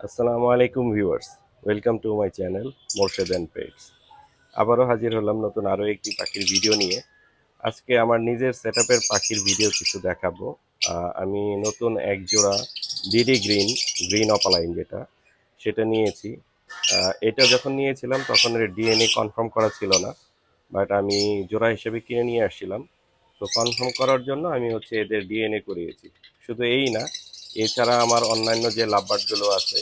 আসসালামু আলাইকুম viewers, welcome to my channel Morshed pets. আবারও হাজির হলাম নতুন আরও একটি পাখির ভিডিও নিয়ে। আজকে আমার নিজের সেটআপের পাখির ভিডিও কিছু দেখাবো। আমি নতুন এক জোড়া ডিডি গ্রিন অপালাইন সেটা নিয়েছি। এটা যখন নিয়েছিলাম তখন এর ডিএনএ কনফার্ম করা ছিল না, বাট আমি জোড়া হিসেবে কিনে নিয়ে আসছিলাম। তো কনফার্ম করার জন্য আমি এদের ডিএনএ করিয়েছি। শুধু এই না, এছাড়া আমার অন্যান্য যে লাভবার্ডগুলো আছে,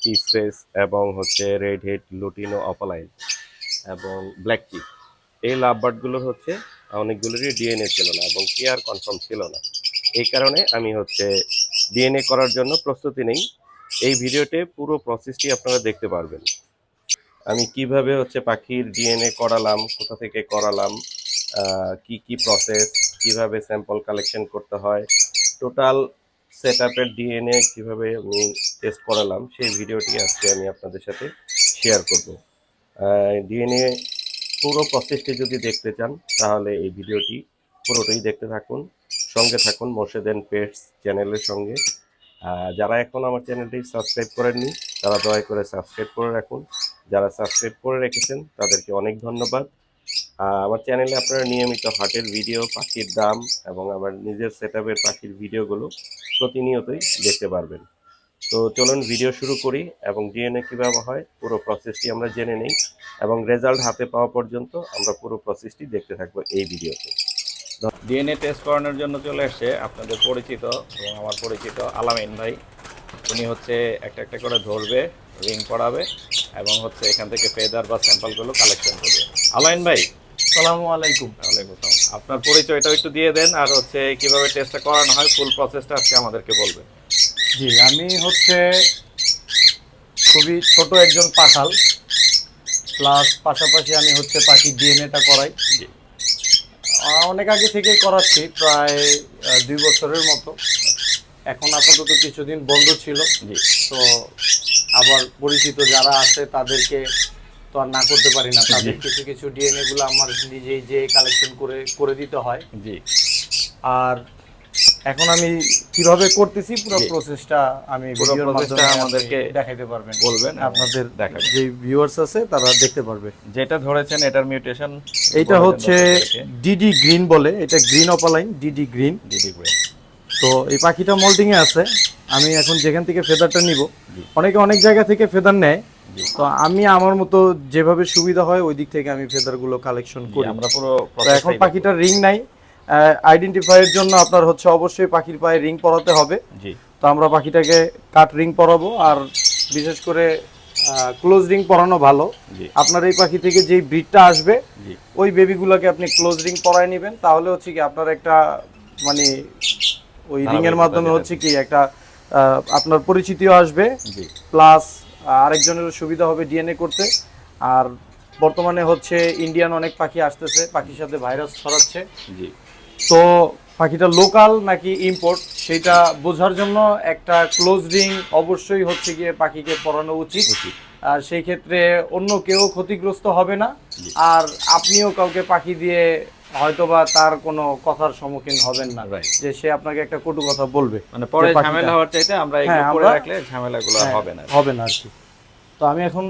পিসফেস এবং রেড হেড লুটিনো অপালাইন এবং ব্ল্যাক চিক, এই লাভবার্ডগুলোর অনেকগুলোরই ডিএনএ ছিল না এবং কেয়ার কনফার্ম ছিল না। এই কারণে আমি ডিএনএ করার জন্য প্রস্তুতি নেই। এই ভিডিওতে পুরো প্রসেসটি আপনারা দেখতে পারবেন। আমি কিভাবে পাখির ডিএনএ করালাম, কোথা থেকে করালাম, কি কি প্রসেস, কিভাবে স্যাম্পল কালেকশন করতে হয়, টোটাল সেটআপের ডিএনএ কিভাবে আমি টেস্ট করালাম, সেই ভিডিওটি আজকে আমি আপনাদের সাথে শেয়ার করব। ডিএনএ পুরো প্রসেসটি যদি দেখতে চান তাহলে এই ভিডিওটি পুরোটাই দেখতে থাকুন, সঙ্গে থাকুন মোরশেদ পেটস চ্যানেলের সঙ্গে। যারা এখন আমার চ্যানেলটি সাবস্ক্রাইব করেননি তারা দয়া করে সাবস্ক্রাইব করে রাখুন। যারা সাবস্ক্রাইব করে রেখেছেন তাদেরকে অনেক ধন্যবাদ। আমার চ্যানেলে আপনারা নিয়মিত হাটের ভিডিও, পাখির দাম এবং আমার নিজের সেটআপের পাখির ভিডিওগুলো প্রতিনিয়তই দেখতে পারবেন। তো চলুন ভিডিও শুরু করি এবং ডিএনএ কীভাবে হয় পুরো প্রসেসটি আমরা জেনে নিই এবং রেজাল্ট হাতে পাওয়া পর্যন্ত আমরা পুরো প্রসেসটি দেখতে থাকবো এই ভিডিওতে। ডিএনএ টেস্ট করানোর জন্য চলে আসছে আপনাদের পরিচিত এবং আমার পরিচিত আলামিন ভাই। উনি একটা একটা করে ধরবে, রিং পড়াবে এবং এখান থেকে ফেদার বা স্যাম্পলগুলো কালেকশন করবে। আলামিন ভাই, আসসালামু আলাইকুম। ওয়ালাইকুম আসসালাম। আপনার পরিচয়টাও একটু দিয়ে দেন আর কিভাবে টেস্টটা করানো হয়, ফুল প্রসেসটা আজকে আমাদেরকে বলবেন। জি, আমি খুবই ছোট একজন পাখাল, প্লাস পাশাপাশি আমি পাখির ডিএনএটা করাই। জি, অনেক আগে থেকেই করাচ্ছি, প্রায় 2 বছরের মতো। এখন আপাতত কিছুদিন বন্ধ ছিল। জি, তো আবার পরিচিত যারা আছে তাদেরকে তো আর না করতে পারি না, তাদের কিছু কিছু ডিএনএগুলো আমার নিজেই যে কালেকশন করে দিতে হয়। জি। আর এখন আমি কিভাবে করতেছি পুরো প্রসেসটা আমি ভিডিওর মাধ্যমে আমাদেরকে দেখাইতে পারবেন, বলবেন, আপনাদের দেখাবেন। যে ভিউয়ার্স আছে তারা দেখতে পারবে। যেটা ধরেছেন এটার মিউটেশন, এটা ডিডি গ্রিন বলে, এটা গ্রিন অপালাইন ডিডি গ্রিন। তো এই পাখিটা মোল্ডিং এ আছে। আমি এখন যেখান থেকে ফেদারটা নিব, অনেকে অনেক জায়গা থেকে ফেদার নেয়, তো আমি আমার মতো যেভাবে সুবিধা হয় ওই দিক থেকে আমি ফেদারগুলো কালেকশন করি। আমরা পুরো এখন পাখিটার রিং নাই, আইডেন্টিফাইয়ের জন্য আপনার অবশ্যই পাখির পায়ে রিং পরাতে হবে। জি। তো আমরা পাখিটাকে কাট রিং পরাবো, আর বিশেষ করে ক্লোজ রিং পরানো ভালো। আপনার এই পাখি থেকে যেই ব্রিডটা আসবে ওই বেবিগুলোকে আপনি ক্লোজ রিং পরায় নেবেন, তাহলে কি আপনার একটা মানে ওই রিং এর মাধ্যমে একটা আপনার পরিচিতিও আসবে, প্লাস আরেকজনের সুবিধা হবে ডিএনএ করতে। আর বর্তমানে ইন্ডিয়ান অনেক পাখি আসতেছে, পাখির সাথে ভাইরাস ছড়াচ্ছে। তো পাখিটা লোকাল নাকি ইম্পোর্ট সেটা বোঝার জন্য একটা ক্লোজ রিং অবশ্যই গিয়ে পাখিকে পরানো উচিত। আর সেই ক্ষেত্রে অন্য কেউ ক্ষতিগ্রস্ত হবে না, আর আপনিও কাউকে পাখি দিয়ে হয়তোবা তার কোনো কথার সম্মুখীন হবেন না, যে সে আপনাকে একটা কটু কথা বলবে। মানে পরে ঝামেলা হওয়ার চাইতে আমরা এগুলো করে রাখলে ঝামেলাগুলো হবে না আর কি। তো আমি এখন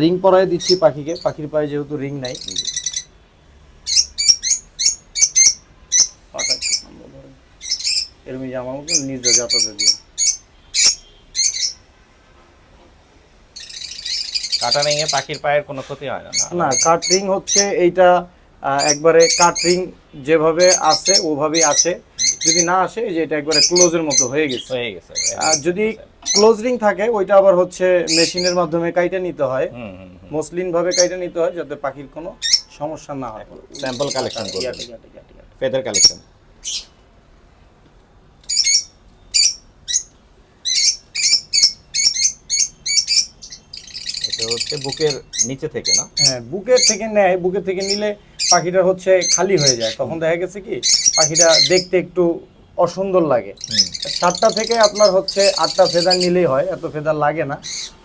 রিং পরায় দিচ্ছি পাখিকে, পাখির পায়ে যেহেতু রিং নাই। এরমি জামা মতো নিজে যাতাতে দিও। কাটা রিংয়ে পাখির পায়ের কোনো ক্ষতি হয় না? না, কাট রিং এইটা একবারে কাট রিং যেভাবে আছে ওভাবেই আছে। যদি না আসে যে এটা একবারে ক্লোজের মতো হয়ে গেছে। আর যদি ক্লোজ রিং থাকে ওইটা আবার মেশিনের মাধ্যমে কাইটা নিতে হয়, মসলিন ভাবে কাইটা নিতে হয়, যাতে পাখির কোনো সমস্যা না হয়। স্যাম্পল কালেকশন করবেন, ফেদার কালেকশন। এটা বুকের নিচে থেকে না? হ্যাঁ, বুকের থেকে নেয়। বুকের থেকে নিলে পাখিটা খালি হয়ে যায়, তখন দেখা গেছে কি পাখিটা দেখতে একটু অসুন্দর লাগে। 7টা থেকে আপনার 8টা ফেদার নিলেই হয়, এত ফেদার লাগে না।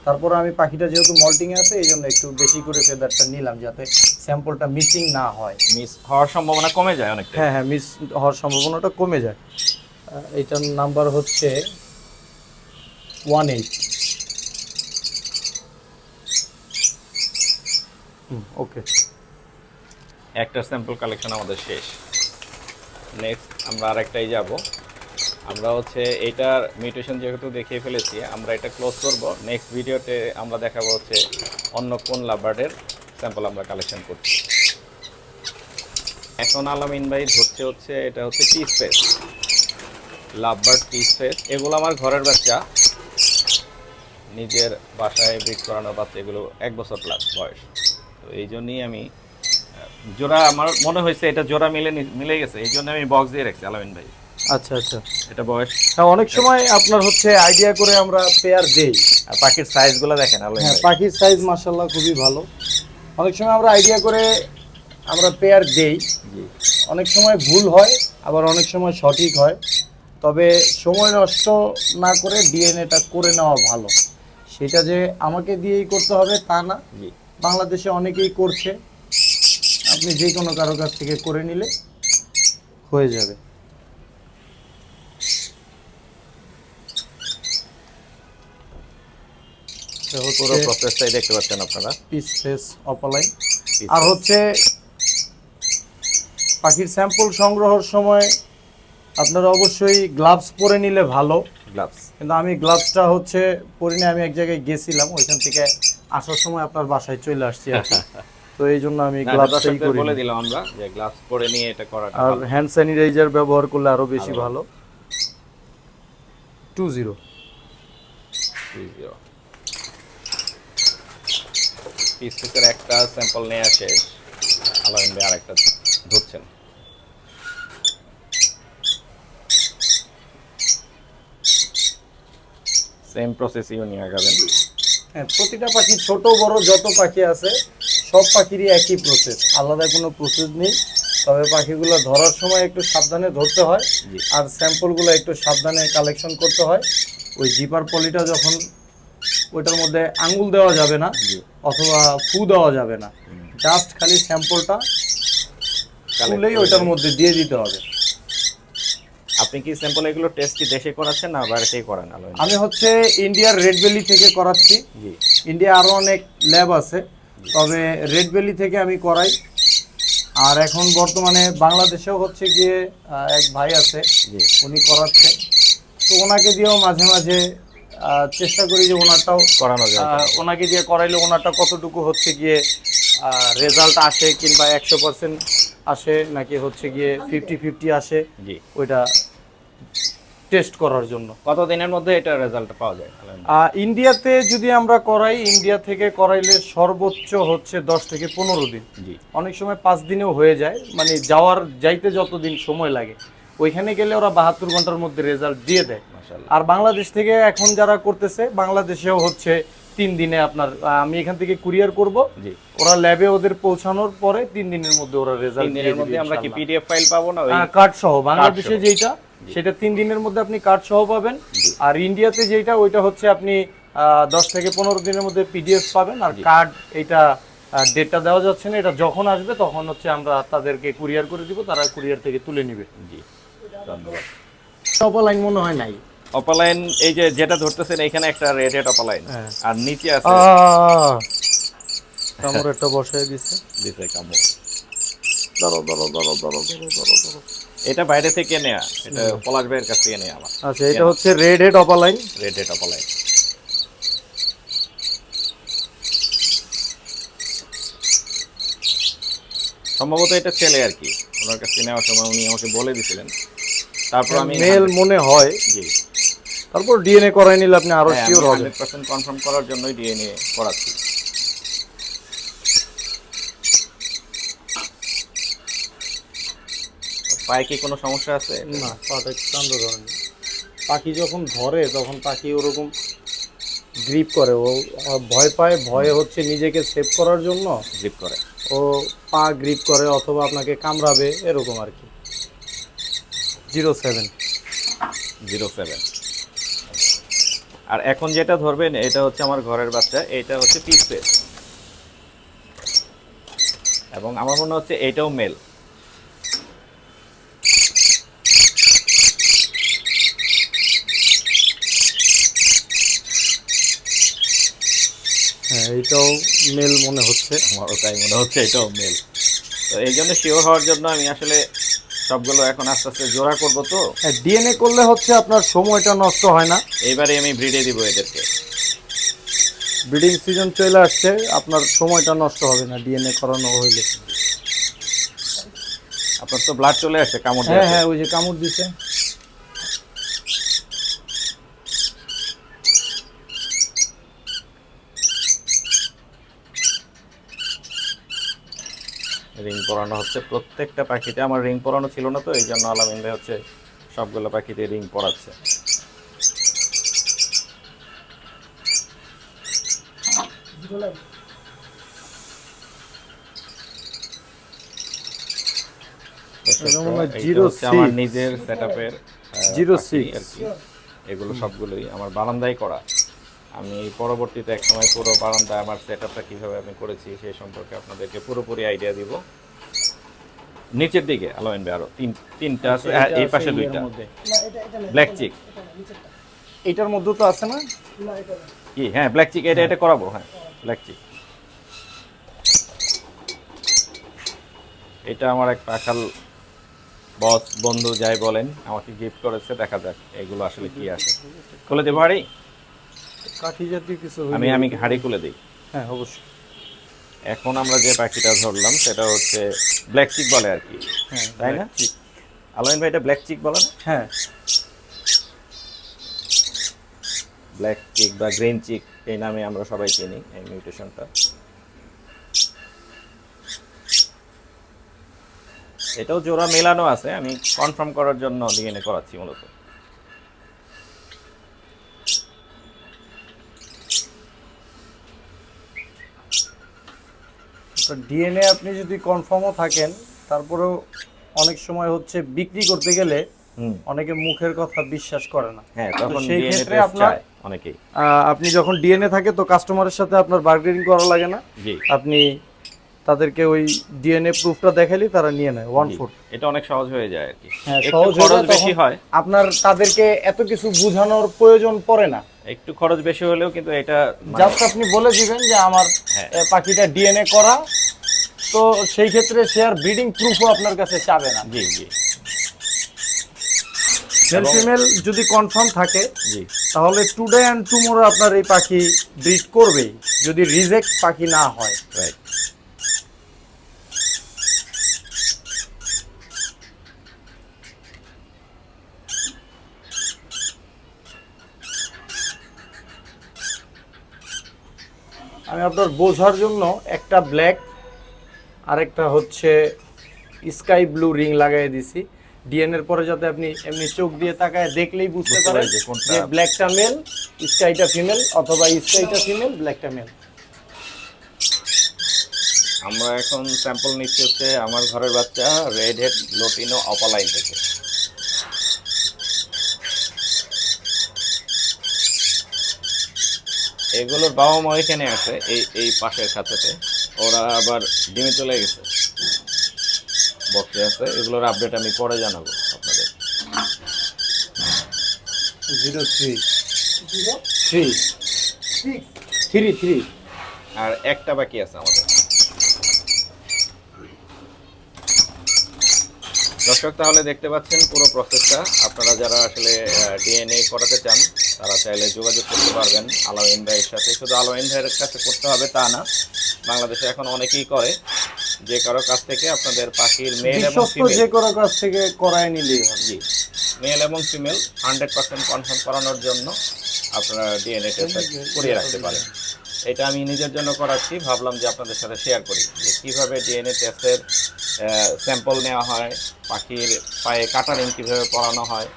তারপর আমি পাখিটা যেহেতু মল্টিং এ আছে এই জন্য একটু বেশি করে ফেদারটা নিলাম, যাতে স্যাম্পলটা মিসিং না হয়। মিস হওয়ার সম্ভাবনা কমে যায় অনেকটা। হ্যাঁ, মিস হওয়ার সম্ভাবনাটা কমে যায়। এটার নাম্বার 18। ওকে, একটা স্যাম্পল কালেকশন আমাদের শেষ। নেক্সট আমরা আরেকটাই যাব। আমরা হচ্ছে এইটার মিউটেশন যেহেতু দেখিয়ে ফেলেছি, আমরা এটা ক্লোজ করব। নেক্সট ভিডিওতে আমরা দেখাবো হচ্ছে অন্য কোন লাভবার্ডের স্যাম্পল আমরা কালেকশন করছি। এখন আলামিন ভাই ধরছে হচ্ছে এটা হচ্ছে piece face, lovebird piece face. এগুলো আমার ঘরের বাচ্চা, নিজের বাসায় ব্রিড করানোর বাচ্চা, এগুলো 1 বছর প্লাস বয়স। তো এই জন্যই আমি জোড়া, আমার মনে হয়েছে এটা জোড়া মিলে গেছে, এই জন্য আমি বক্স দিয়ে রাখছি আলামিন ভাই। আচ্ছা আচ্ছা। এটা বয়স অনেক সময় আপনার হচ্ছে আইডিয়া করে আমরা পেয়ার দেই। আর পাখির সাইজগুলো দেখেন আলামিন হ্যাঁ, ভাই। পাখির সাইজ মাশাআল্লাহ খুবই ভালো। অনেক সময় আমরা আইডিয়া করে আমরা পেয়ার দেই, জি অনেক সময় ভুল হয়, আবার অনেক সময় সঠিক হয়। তবে সময় নষ্ট না করে ডিএনএটা করে নেওয়া ভালো। সেটা যে আমাকে দিয়েই করতে হবে তা না, জি। বাংলাদেশে অনেকেই করছে, আপনি যে কোনো কারো কাছ থেকে করে নিলে হয়ে যাবে। পুরো প্রসেসটাই দেখতে পাচ্ছেন আপনারা। Piece face opaline. আর হচ্ছে পাখির স্যাম্পল সংগ্রহের সময় আপনারা অবশ্যই গ্লাভস পরে নিলে ভালো। গ্লাভস, কিন্তু আমি গ্লাভসটা হচ্ছে পরিনি, আমি এক জায়গায় গেছিলাম, ওইখান থেকে আসার সময় আপনার বাসায় চলে আসছি আর কি। তো এই জন্য আমি গ্লাভসটাই করি। বলে দিলাম আমরা যে গ্লাভস পরে নিয়ে এটা করাটা আর ভালো। হ্যান্ড স্যানিটাইজার ব্যবহার করলে আরো বেশি ভালো। 20 পিস পিসের একটা স্যাম্পল নিয়ে আসে আলামিন ভাই আরেকটা ধরছেন। সেম প্রসেসই নিয়ে আগাবেন। হ্যাঁ, প্রতিটা পাখি ছোট বড় যত পাখি আছে সব পাখিরই একই প্রসেস, আলাদা কোনো প্রসেস নেই। তবে পাখিগুলো ধরার সময় একটু সাবধানে ধরতে হয়, আর স্যাম্পলগুলো একটু সাবধানে কালেকশন করতে হয়। ওই জিপার পলিটা যখন ওইটার মধ্যে আঙ্গুল দেওয়া যাবে না, অথবা ফু দেওয়া যাবে না, জাস্ট খালি স্যাম্পলটা তুলেই ওইটার মধ্যে দিয়ে দিতে হবে। আপনি কি স্যাম্পল এগুলো টেস্ট কি দেশে করাচ্ছেন না বাইরে থেকে করান আলামিন? আমি হচ্ছে ইন্ডিয়ার রেড ভ্যালি থেকে করাচ্ছি। জি। ইন্ডিয়া আরও অনেক ল্যাব আছে, তবে রেড ভ্যালি থেকে আমি করাই। আর এখন বর্তমানে বাংলাদেশেও হচ্ছে গিয়ে এক ভাই আছে, উনি করাচ্ছে। তো ওনাকে দিয়েও মাঝে মাঝে চেষ্টা করি যে ওনারটাও করানো যায়। ওনাকে দিয়ে করাইলে ওনারটা কতটুকু হচ্ছে গিয়ে রেজাল্ট আসে, কিংবা 100% আসে নাকি হচ্ছে গিয়ে 50-50 আসে, জি, ওইটা টেস্ট করার জন্য। কত দিনের মধ্যে এটা রেজাল্ট পাওয়া যায়? ইন্ডিয়াতে যদি আমরা করাই, ইন্ডিয়া থেকে করাইলে সর্বোচ্চ হচ্ছে 10 থেকে 15 দিন। জি। অনেক সময় 5 দিনেও হয়ে যায়, মানে যাইতে যতদিন সময় লাগে, ওইখানে গেলে ওরা 72 ঘন্টার মধ্যে রেজাল্ট দিয়ে দেয়। আর বাংলাদেশ থেকে এখন যারা করতেছে, বাংলাদেশেও হচ্ছে 3 দিনে আপনার, আমি এখান থেকে কুরিয়ার করব, ওরা ল্যাবে ওদের পৌঁছানোর পরে 3 দিনের মধ্যে ওরা রেজাল্ট দিয়ে দিবে। আমরা কি পিডিএফ ফাইল পাবো না? কার্ড সহ বাংলাদেশে যেটা, সেটা 3 দিনের মধ্যে আপনি কার্ড সহ পাবেন। আর ইন্ডিয়াতে যেটা, ওইটা হচ্ছে আপনি 10 থেকে 15 দিনের মধ্যে পিডিএফ পাবেন। আর কার্ড, এইটা ডেটটা দেওয়া যাচ্ছে না, এটা যখন আসবে তখন হচ্ছে আমরা তাদেরকে কুরিয়ার করে দিব, তারা কুরিয়ার থেকে তুলে নেবে। জি, ধন্যবাদ। অপালাইন মনে হয় নাই। অপালাইন এই যে যেটা ধরতেছেন, এখানে একটা রেডেড অপালাইন, আর নিচে আছে কামড় একটা বসায় দিছে কামড়। ধরো। এটা বাইরে থেকে নেয়া, এটা পলাশ ভাইয়ের কাছ থেকে নেয়া আমার। আচ্ছা, এটা হচ্ছে রেড হেড অপালাইন। রেডেড অপালাইন। সম্ভবত এটা ছেলে আর কি, ওনার কাছে নেওয়ার সময় উনি আমাকে বলে দিয়েছিলেন। তারপর আমি মেল মনে হয়। জি। তারপর ডিএনএ করাই নিলে আপনি আরো শিওর হবেন। 100% কনফার্ম করার জন্যই ডিএনএ করাচ্ছি। পায়ে কি কোনো সমস্যা আছে? না, পাটা কান্দ ধরে। পাখি যখন ধরে তখন পাখি ওরকম গ্রিপ করে, ও ভয় পায়, ভয়ে হচ্ছে নিজেকে সেভ করার জন্য গ্রিপ করে, ও পা গ্রিপ করে, অথবা আপনাকে কামড়াবে, এরকম আর কি। 07। আর এখন যেটা ধরবেন এটা হচ্ছে আমার ঘরের বাচ্চা, এটা হচ্ছে পিস পেস, এবং আমার মনে হচ্ছে এটাও মেল। হ্যাঁ এটাও মেল মনে হচ্ছে, আমারও তাই মনে হচ্ছে এটাও মেল। তো এই জন্য শিওর হওয়ার জন্য আমি আসলে সবগুলো এখন আস্তে আস্তে জোড়া করবো। তো হ্যাঁ ডিএনএ করলে হচ্ছে আপনার সময়টা নষ্ট হয় না। এইবারে আমি ব্রিডে দিব এদেরকে। ব্রিডিং সিজন চলে আসছে, আপনার সময়টা নষ্ট হবে না ডিএনএ করানো হইলে। আপনার তো ব্লাড চলে আসছে কামড় হ্যাঁ দেওয়াতে। হ্যাঁ ওই যে কামড় দিছে। রিং পরানো হচ্ছে প্রত্যেকটা পাখিতে। আমার রিং পরানো ছিল না, তো এই জন্য আলামিন ভাই হচ্ছে সবগুলো পাখিতে রিং পরাচ্ছে। এইটা হচ্ছে আমার নিজের সেটআপের 06 আর কি। এগুলো সবগুলোই আমার বারান্দায় করা। আমি পরবর্তীতে এক সময় পুরো বারান্দায় আমার সেটআপটা কিভাবে আমি করেছি সেই সম্পর্কে আপনাদেরকে পুরোপুরি আইডিয়া দিব। নিচের দিকে আলামিন ভাই আরো তিনটা আছে, এই পাশে দুইটা ব্ল্যাক চিক। এটার মধ্যে তো আছে না? কি হ্যাঁ ব্ল্যাক চিক, এটা করাবো। হ্যাঁ ব্ল্যাক চিক, এটা আমার এক পাখাল বস বন্ধু যাই বলেন আমাকে গিফট করেছে। দেখা যাক এগুলো আসলে কি আসে। খুলে দেবো হাড়ি? কাঠি জাতীয় কিছু আমি হাড়ি খুলে দিই। হ্যাঁ অবশ্যই। এখন আমরা যে পাখিটা ধরলাম সেটা হচ্ছে ব্ল্যাক চিক বলে আর কি, হ্যাঁ তাই না? আলামিন ভাই এটা ব্ল্যাক চিক বলে না? হ্যাঁ ব্ল্যাক চিক বা গ্রিন চিক এই নামে আমরা সবাই চিনি এই মিউটেশনটা। এটাও জোড়া মেলানো আছে, আমি কনফার্ম করার জন্য ডিএনএ করাচ্ছি মূলত। ডিএনএ আপনি যদি কনফার্মও থাকেন, তারপরেও অনেক সময় হচ্ছে বিক্রি করতে গেলে অনেকে মুখের কথা বিশ্বাস করে না। হ্যাঁ তখন সেই ডিএনএ ক্ষেত্রে টেস্ট আপনার চায় অনেকেই। আপনি যখন ডিএনএ থাকে তো কাস্টমারের সাথে আপনার বার্গেনিং করা লাগে না। জি, আপনি তাদেরকে ওই ডিএনএ প্রুফটা দেখালে তারা নিয়ে নেয় 1 ফুট। এটা অনেক সহজ হয়ে যায় আর কি। হ্যাঁ একটু সহজ খরচ বেশি হয়, আপনার তাদেরকে এত কিছু বোঝানোর প্রয়োজন পড়ে না। একটু খরচ বেশি হলেও কিন্তু এটা জাস্ট আপনি বলে দিবেন যে আমার পাখিটা ডিএনএ করা, তো সেই ক্ষেত্রে সে আর ব্রিডিং প্রুফও আপনার কাছে চাবে না। জি জি। মেল ফিমেল যদি কনফার্ম থাকে জি, তাহলে টুডে অ্যান্ড টুমোরো আপনার এই পাখি ব্রিড করবেই, যদি রিজেক্ট পাখি না হয়। রাইট। আমি আপনার বোঝার জন্য একটা ব্ল্যাক আর একটা হচ্ছে স্কাই ব্লু রিং লাগাই দিছি ডিএনএ এর পরে, যাতে আপনি এমনি চোখ দিয়ে তাকায় দেখলেই বুঝতে পারেন যে ব্ল্যাকটা মেল, স্কাইটা ফিমেল, অথবা স্কাইটা ফিমেল, ব্ল্যাকটা মেল। আমরা এখন স্যাম্পল নিচ্ছি হচ্ছে আমার ঘরের বাচ্চা রেড হেড লোটিনো অপালাইন থেকে। এগুলোর বাবা মা এখানে আছে এই পাশের খাঁচাতে, ওরা আবার ডিমে চলে গেছে, বক্সে আছে। এগুলোর আপডেট আমি পরে জানাবো আপনাদের। 03 আর একটা বাকি আছে আমাদের। দর্শক তাহলে দেখতে পাচ্ছেন পুরো প্রসেসটা। আপনারা যারা আসলে ডিএনএ করাতে চান তারা চাইলে যোগাযোগ করতে পারবেন আলামিন ভাইয়ের সাথে। শুধু আলামিন ভাইয়ের কাছে করতে হবে তা না, বাংলাদেশে এখন অনেকেই করে। যে কারো কাছ থেকে আপনাদের পাখির মেল এবং ফিমেল, যে কারো কাছ থেকে করায় নিলেই হয়। জি, মেল এবং ফিমেল 100% কনফার্ম করানোর জন্য আপনারা ডিএনএ টেস্ট করিয়ে রাখতে পারেন। এটা আমি নিজের জন্য করাচ্ছি, ভাবলাম যে আপনাদের সাথে শেয়ার করি যে কীভাবে ডিএনএ টেস্টের স্যাম্পল নেওয়া হয়, পাখির পায়ে কাটারিং কীভাবে পরানো হয়,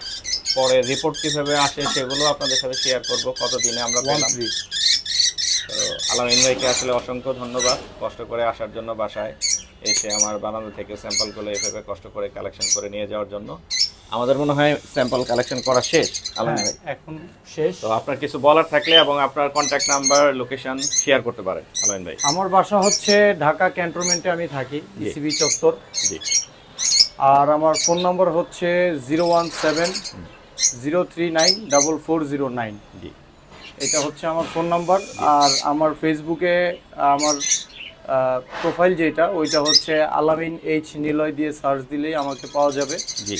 পরে রিপোর্ট কীভাবে আসে সেগুলো আপনাদের সাথে শেয়ার করব কতদিনে আমরা পেলাম। তো আলামিন ভাইকে আসলে অসংখ্য ধন্যবাদ কষ্ট করে আসার জন্য, বাসায় এসে আমার বানানো থেকে স্যাম্পলগুলো এভাবে কষ্ট করে কালেকশন করে নিয়ে যাওয়ার জন্য। আমাদের মনে হয় স্যাম্পল কালেকশন করা শেষ আলামিন ভাই, এখন শেষ। তো আপনার কিছু বলার থাকলে এবং আপনার কন্ট্যাক্ট নাম্বার লোকেশন শেয়ার করতে পারেন আলামিন ভাই। আমার বাসা হচ্ছে ঢাকা ক্যান্টনমেন্টে, আমি থাকি ইসিবি চত্বর। জি। আর আমার ফোন নাম্বার হচ্ছে 01703944009। জি। এটা হচ্ছে আমার ফোন নাম্বার। আর আমার ফেসবুকে আমার প্রোফাইল যেটা ওইটা হচ্ছে আলামিন এইচ নিলয় দিয়ে সার্চ দিলেই আমাকে পাওয়া যাবে।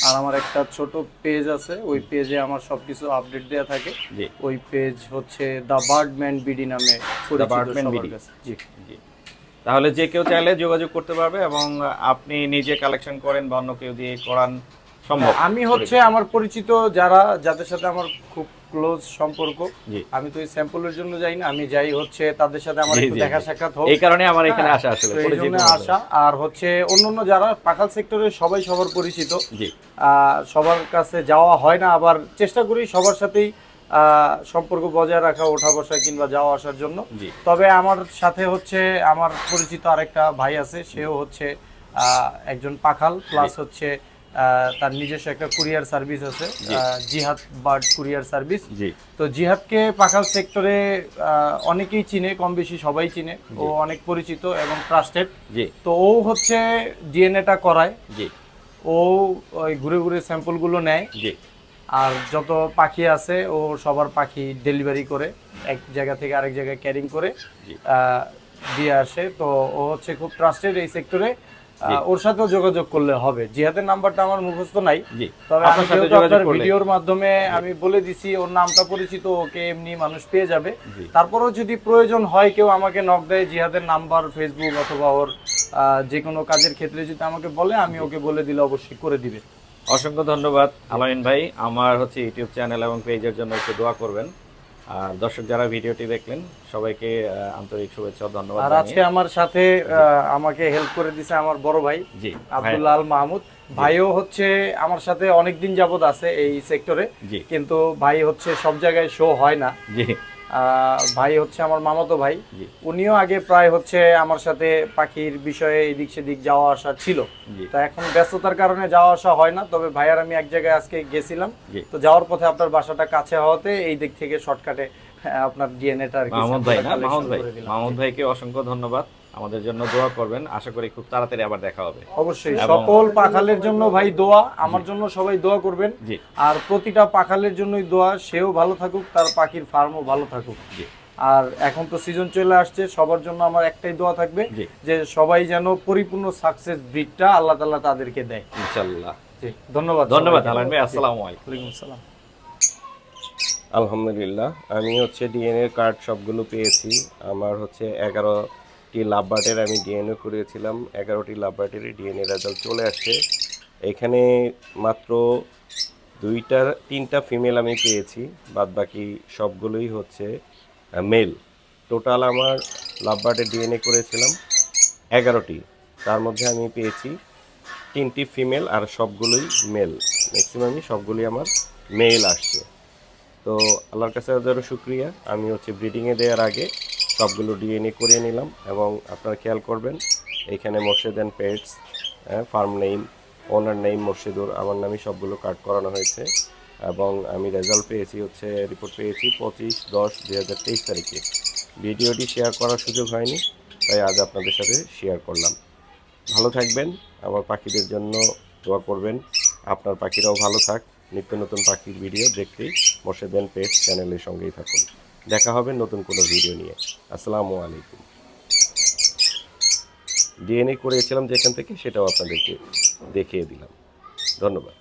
আর আমার একটা ছোট পেজ আছে, ওই পেজে আমার সবকিছু আপডেট দেওয়া থাকে। ওই পেজ হচ্ছে দ্য বার্ডম্যান বিডি নামে পরিচিত সবার কাছে। জি জি। তাহলে যে কেউ চাইলে যোগাযোগ করতে পারবে, এবং আপনি নিজে কালেকশন করেন বা অন্য কেউ দিয়ে করান সম্ভব। আমি হচ্ছে আমার পরিচিত যাদের সাথে আমার খুব ক্লোজ সম্পর্ক, আমি তো এই স্যাম্পলের জন্য যাই না, আমি যাই হচ্ছে তাদের সাথে আমার একটু দেখা সাক্ষাৎ হোক, এই কারণে আমার এখানে আসা, আসলে পরিচিত আসা। আর হচ্ছে অন্যান্য যারা পাখাল সেক্টরে সবাই সবার পরিচিত, সবার কাছে যাওয়া হয় না, আবার চেষ্টা করি সবার সাথেই সম্পর্ক বজায় রাখা, ওঠা বসা কিংবা যাওয়া আসার জন্য। তবে আমার সাথে হচ্ছে আমার পরিচিত আরেকটা ভাই আছে, সেও হচ্ছে একজন পাখাল, প্লাস হচ্ছে তার নিজস্ব একটা কুরিয়ার সার্ভিস আছে, জিহাদ বার্ড কুরিয়ার সার্ভিস। তো জিহাদকে পাখাল সেক্টরে অনেকেই চিনে, কম বেশি সবাই চিনে, ও অনেক পরিচিত এবং ট্রাস্টেড। তো ও হচ্ছে ডিএনএটা করায়, ও ওই ঘুরে ঘুরে স্যাম্পলগুলো নেয়, আর যত পাখি আছে ও সবার পাখি ডেলিভারি করে, এক জায়গা থেকে আরেক জায়গায় ক্যারিং করে দিয়ে আসে। তো ও হচ্ছে খুব ট্রাস্টেড এই সেক্টরে, ওর সাথেও যোগাযোগ করলে হবে। জিহাদের নাম্বারটা আমার মুখস্থ নাই, তবে আপনার ভিডিওর মাধ্যমে আমি বলে দিছি, ওর নামটা পরিচিত, ওকে এমনি মানুষ পেয়ে যাবে। তারপরেও যদি প্রয়োজন হয় কেউ আমাকে নক দেয়, জিহাদের নাম্বার ফেসবুক অথবা ওর যে কোনো কাজের ক্ষেত্রে যদি আমাকে বলে, আমি ওকে বলে দিলে অবশ্যই করে দিবে। অসংখ্য ধন্যবাদ আলামিন ভাই। আমার হচ্ছে ইউটিউব চ্যানেল এবং পেজের জন্য একটু দোয়া করবেন। আর দর্শক যারা ভিডিওটি দেখলেন সবাইকে আন্তরিক শুভেচ্ছা ও ধন্যবাদ। আর আজকে আমার সাথে আমাকে হেল্প করে দিয়েছে আমার বড় ভাই আব্দুল্লাহ আল মাহমুদ ভাইও হচ্ছে আমার সাথে অনেকদিন যাবত আছে এই সেক্টরে, কিন্তু ভাই হচ্ছে সব জায়গায় শো হয় না। ভাই হচ্ছে আমার মামাতো ভাই, উনিও আগে প্রায় হচ্ছে আমার সাথে পাখির বিষয়ে এদিক সেদিক যাওয়া আসা ছিল। তো এখন ব্যস্ততার কারণে যাওয়া আসা হয় না, তবে ভাই আর আমি এক জায়গায় আজকে গেছিলাম, তো যাওয়ার পথে আপনার বাসাটা কাছে হওয়াতে এই দিক থেকে শর্টকাটে আপনার ডিএনএটা আর কি। মাহমুদ ভাইকে অসংখ্য ধন্যবাদ। আমাদের জন্য দোয়া করবেন, আশা করি খুব তাড়াতাড়ি আবার দেখা হবে। অবশ্যই সকল পাখালের জন্য ভাই দোয়া, আমার জন্য সবাই দোয়া করবেন। আর প্রতিটা পাখালের জন্যই দোয়া, সেও ভালো থাকুক, তার পাখির ফার্মও ভালো থাকুক। আর এখন তো সিজন চলে আসছে, সবার জন্য আমার একটাই দোয়া থাকবে যে সবাই যেন পরিপূর্ণ সাকসেস ব্রিডটা আল্লাহ তাআলা তাদেরকে দেয় ইনশাআল্লাহ। ধন্যবাদ আলামিন ভাই। আসসালামু আলাইকুম। ওয়ালাইকুম আসসালাম। আলহামদুলিল্লাহ, আমি হচ্ছে ডিএনএ কার্ড সবগুলো পেয়েছি। আমার হচ্ছে 11টি লাভবার্ডের আমি ডিএনএ করিয়েছিলাম, 11টি লাভবার্ডেরই ডিএনএ রেজাল্ট চলে আসছে। এখানে মাত্র 3টা ফিমেল আমি পেয়েছি, বাদ বাকি সবগুলোই হচ্ছে মেল। টোটাল আমার লাভবার্ডের ডিএনএ করেছিলাম 11টি, তার মধ্যে আমি পেয়েছি 3টি ফিমেল আর সবগুলোই মেল। ম্যাক্সিমামই সবগুলোই আমার মেল আসছে। তো আল্লাহর কাছে হাজারো শুক্রিয়া, আমি হচ্ছে ব্রিডিংয়ে দেওয়ার আগে সবগুলো ডিএনএ করিয়ে নিলাম। এবং আপনারা খেয়াল করবেন, এখানে Morshed and pets, farm name, owner name Morshedur, আমার নামে সবগুলো কার্ড করানো হয়েছে। এবং আমি রেজাল্ট পেয়েছি হচ্ছে, রিপোর্ট পেয়েছি 25/10/2023 তারিখে। ভিডিওটি শেয়ার করার সুযোগ হয়নি, তাই আজ আপনাদের সাথে শেয়ার করলাম। ভালো থাকবেন, আমার পাখিদের জন্য দোয়া করবেন, আপনার পাখিরাও ভালো থাক। নিত্য নতুন পাখির ভিডিও দেখতেই মোর্শেদ অ্যান্ড পেটস চ্যানেলের সঙ্গেই থাকুন। দেখা হবে নতুন কোনো ভিডিও নিয়ে। আসসালামু আলাইকুম। ডিএনএ করেছিলাম যেখান থেকে, সেটাও আপনাদেরকে দেখিয়ে দিলাম। ধন্যবাদ।